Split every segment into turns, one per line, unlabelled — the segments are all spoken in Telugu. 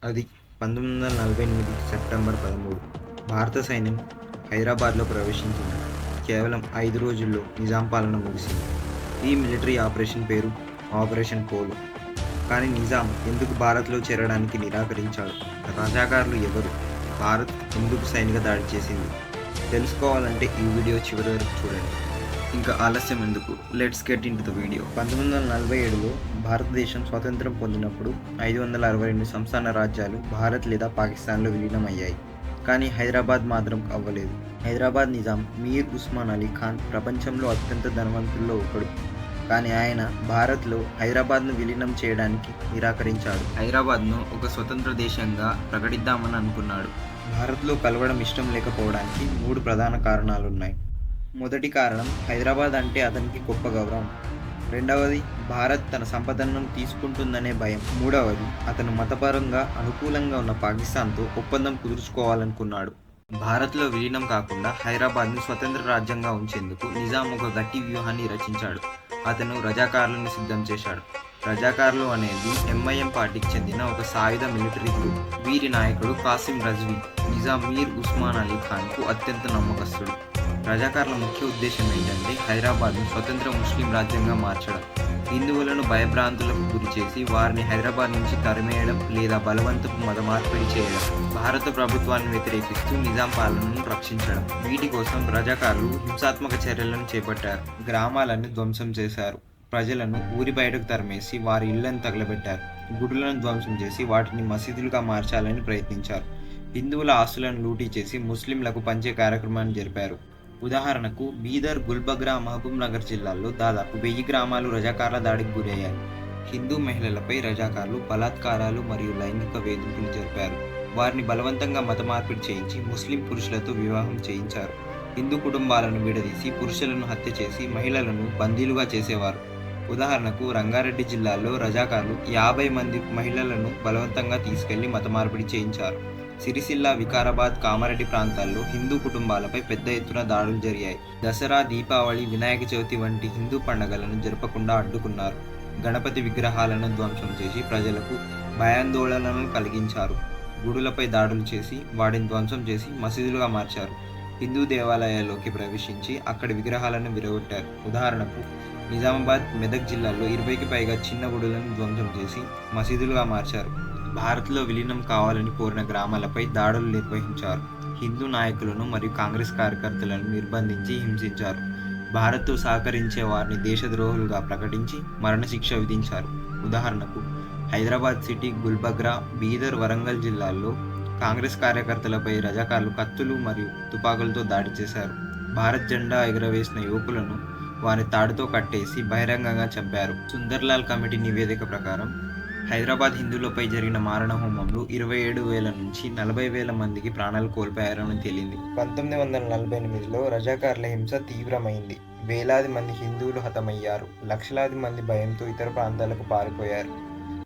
అది 1948 సెప్టెంబర్ 13 భారత సైన్యం హైదరాబాద్లో ప్రవేశించింది. కేవలం 5 రోజుల్లో నిజాం పాలన ముగిసింది. ఈ మిలిటరీ ఆపరేషన్ పేరు ఆపరేషన్ పోలో. కానీ నిజాం ఎందుకు భారత్లో చేరడానికి నిరాకరించాడు? రజాకార్లు ఎవరు? భారత్ ఎందుకు సైనిక దాడి చేసింది? తెలుసుకోవాలంటే ఈ వీడియో చివరి వరకు చూడండి. ఇంకా ఆలస్యం ఎందుకు? Let's get into the video. 1947లో భారతదేశం స్వాతంత్రం పొందినప్పుడు 562 సంస్థాన రాజ్యాలు భారత్ లేదా పాకిస్తాన్లో విలీనమయ్యాయి. కానీ హైదరాబాద్ మాత్రం అవ్వలేదు. హైదరాబాద్ నిజాం మీర్ ఉస్మాన్ అలీ ఖాన్ ప్రపంచంలో అత్యంత ధనవంతుల్లో ఒకడు. కానీ ఆయన భారత్లో హైదరాబాద్ను విలీనం చేయడానికి నిరాకరించాడు. హైదరాబాద్ను ఒక స్వతంత్ర దేశంగా ప్రకటిద్దామని అనుకున్నాడు. భారత్లో కలవడం ఇష్టం లేకపోవడానికి 3 ప్రధాన కారణాలున్నాయి. మొదటి కారణం హైదరాబాద్ అంటే అతనికి గొప్ప గౌరవం. రెండవది భారత్ తన సంపదను తీసుకుంటుందనే భయం. మూడవది అతను మతపరంగా అనుకూలంగా ఉన్న పాకిస్తాన్తో ఒప్పందం కుదుర్చుకోవాలనుకున్నాడు. భారత్లో విలీనం కాకుండా హైదరాబాద్ను స్వతంత్ర రాజ్యంగా ఉంచేందుకు నిజాం ఒక గట్టి వ్యూహాన్ని రచించాడు. అతను రజాకార్లను సిద్ధం చేశాడు. రజాకార్లు అనేది ఎంఐఎం పార్టీకి చెందిన ఒక సాయుధ మిలిటరీ గ్రూప్. వీరి నాయకుడు కాసిం రజ్వీ నిజాం మీర్ ఉస్మాన్ అలీ ఖాన్కు అత్యంత నమ్మకస్తుడు. రజాకార్ల ముఖ్య ఉద్దేశం ఏంటంటే హైదరాబాద్ను స్వతంత్ర ముస్లిం రాజ్యంగా మార్చడం, హిందువులను భయభ్రాంతులకు గురి చేసి వారిని హైదరాబాద్ నుంచి తరిమేయడం లేదా బలవంతపు మత మార్పిడి చేయడం, భారత ప్రభుత్వాన్ని వ్యతిరేకిస్తూ నిజాం పాలనను రక్షించడం. వీటి కోసం రజాకార్లు హింసాత్మక చర్యలను చేపట్టారు. గ్రామాలను ధ్వంసం చేశారు. ప్రజలను ఊరి బయటకు తరిమేసి వారి ఇళ్లను తగలబెట్టారు. గుడులను ధ్వంసం చేసి వాటిని మసీదులుగా మార్చాలని ప్రయత్నించారు. హిందువుల ఆస్తులను లూటీ చేసి ముస్లింలకు పంచే కార్యక్రమాన్ని జరిపారు. ఉదాహరణకు బీదర్, గుల్బర్గా, మహబూబ్ నగర్ జిల్లాల్లో దాదాపు 1000 గ్రామాలు రజాకార్ల దాడికి గురయ్యాయి. హిందూ మహిళలపై రజాకార్లు బలాత్కారాలు మరియు లైంగిక వేధింపులు జరిపారు. వారిని బలవంతంగా మత మార్పిడి చేయించి ముస్లిం పురుషులతో వివాహం చేయించారు. హిందూ కుటుంబాలను విడదీసి పురుషులను హత్య చేసి మహిళలను బందీలుగా చేసేవారు. ఉదాహరణకు రంగారెడ్డి జిల్లాలో రజాకార్లు 50 మంది మహిళలను బలవంతంగా తీసుకెళ్లి మత మార్పిడి చేయించారు. సిరిసిల్ల, వికారాబాద్, కామారెడ్డి ప్రాంతాల్లో హిందూ కుటుంబాలపై పెద్ద ఎత్తున దాడులు జరిగాయి. దసరా, దీపావళి, వినాయక చవితి వంటి హిందూ పండుగలను జరపకుండా అడ్డుకున్నారు. గణపతి విగ్రహాలను ధ్వంసం చేసి ప్రజలకు భయాందోళనలను కలిగించారు. గుడులపై దాడులు చేసి వాటిని ధ్వంసం చేసి మసీదులుగా మార్చారు. హిందూ దేవాలయాల్లోకి ప్రవేశించి అక్కడి విగ్రహాలను విరగొట్టారు. ఉదాహరణకు నిజామాబాద్, మెదక్ జిల్లాల్లో 20కి పైగా చిన్న గుడులను ధ్వంసం చేసి మసీదులుగా మార్చారు. భారత్లో విలీనం కావాలని కోరిన గ్రామాలపై దాడులు నిర్వహించారు. హిందూ నాయకులను మరియు కాంగ్రెస్ కార్యకర్తలను నిర్బంధించి హింసించారు. భారత్తో సహకరించే వారిని దేశద్రోహులుగా ప్రకటించి మరణశిక్ష విధించారు. ఉదాహరణకు హైదరాబాద్ సిటీ, గుల్బర్గా, బీదర్, వరంగల్ జిల్లాల్లో కాంగ్రెస్ కార్యకర్తలపై రజాకార్లు కత్తులు మరియు తుపాకులతో దాడి చేశారు. భారత్ జెండా ఎగురవేసిన యువకులను వారి తాడుతో కట్టేసి బహిరంగంగా చంపారు. సుందర్లాల్ కమిటీ నివేదిక ప్రకారం హైదరాబాద్ హిందువులపై జరిగిన మారణ హోమంలో 27,000 నుంచి 40,000 మందికి ప్రాణాలు కోల్పోయారని తేలింది. 1948లో రజాకార్ల హింస తీవ్రమైంది. వేలాది మంది హిందువులు హతమయ్యారు. లక్షలాది మంది భయంతో ఇతర ప్రాంతాలకు పారిపోయారు.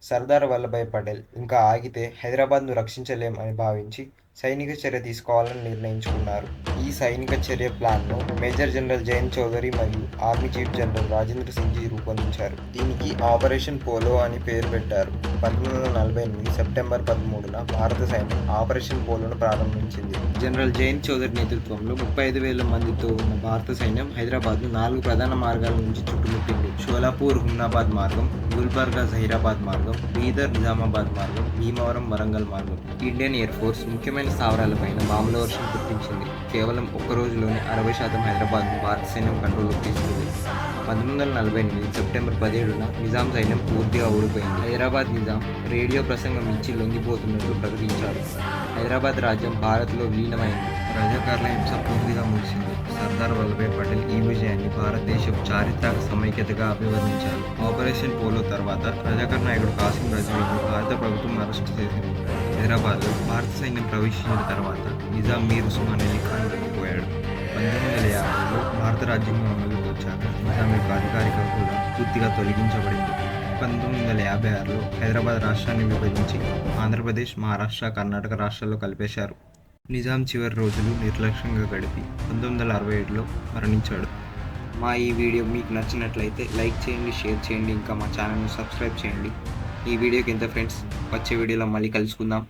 సర్దార్ వల్లభాయ్ పటేల్ ఇంకా ఆగితే హైదరాబాద్ను రక్షించలేం అని భావించి సైనిక చర్య తీసుకోవాలని నిర్ణయించుకున్నారు. ఈ సైనిక చర్య ప్లాన్ను మేజర్ జనరల్ జయంత్ చౌదరి మరియు army chief general Rajendra Singhji రూపొందించారు. దీనికి ఆపరేషన్ పోలో అని పేరు పెట్టారు. 1948 సెప్టెంబర్ 13న భారత సైన్యం ఆపరేషన్ పోలోను ప్రారంభించింది. జనరల్ జయంత్ చౌదరి నేతృత్వంలో 35,000 మందితో ఉన్న భారత సైన్యం హైదరాబాద్ను 4 ప్రధాన మార్గాల నుంచి చుట్టుముట్టింది. షోలాపూర్, హుమ్నాబాద్ మార్గం, గుల్బర్గా, జహీరాబాద్ మార్గం, బీదర్, నిజామాబాద్ మార్గం, భీమవరం, వరంగల్ మార్గం. ఇండియన్ ఎయిర్ ఫోర్స్ ముఖ్యమైన స్థావరాలపైన బాంబుల వర్షం కురిపించింది. కేవలం ఒక్క రోజులోనే 60% హైదరాబాద్ను భారత సైన్యం కంట్రోల్లోకి తీసుకుంది. 1948 సెప్టెంబర్ 17న నిజాం సైన్యం పూర్తిగా ఓడిపోయింది. హైదరాబాద్ నిజాం రేడియో ప్రసంగం ఇచ్చి లొంగిపోతున్నట్లు ప్రకటించారు. హైదరాబాద్ రాజ్యం భారత్లో విలీనమైంది. రజాకార్ల హింస పూర్తిగా ముగిసింది. సర్దార్ వల్లభాయ్ పటేల్ ఈ విజయాన్ని భారతదేశం చారిత్రక సమైక్యతగా అభివర్ణించారు. ఆపరేషన్ పోలో తర్వాత రజాకార్ నాయకుడు కాసిం రజ్వీని భారత ప్రభుత్వం అరెస్టు చేసింది. హైదరాబాద్లో భారత సైన్యం ప్రవేశించిన తర్వాత నిజాం మీర్ ఉస్మాన్ అలీ ఖాన్ లొంగిపోయాడు. 1950లో భారత రాజ్యాంగం అమలులోకి వచ్చాక నిజాం యొక్క అధికారిక హోదా పూర్తిగా తొలగించబడింది. 1956లో హైదరాబాద్ రాష్ట్రాన్ని విభజించి ఆంధ్రప్రదేశ్, మహారాష్ట్ర, కర్ణాటక రాష్ట్రాల్లో కలిపేశారు. నిజాం చివరి రోజులు నిర్లక్ష్యంగా గడిపి 1967లో మరణించాడు. మా ఈ వీడియో మీకు నచ్చినట్లయితే లైక్ చేయండి, షేర్ చేయండి, ఇంకా మా ఛానల్ని సబ్స్క్రైబ్ చేయండి. ఈ వీడియోకి ఎంత ఫ్రెండ్స్. వచ్చే వీడియోలో మళ్ళీ కలుసుకుందాం.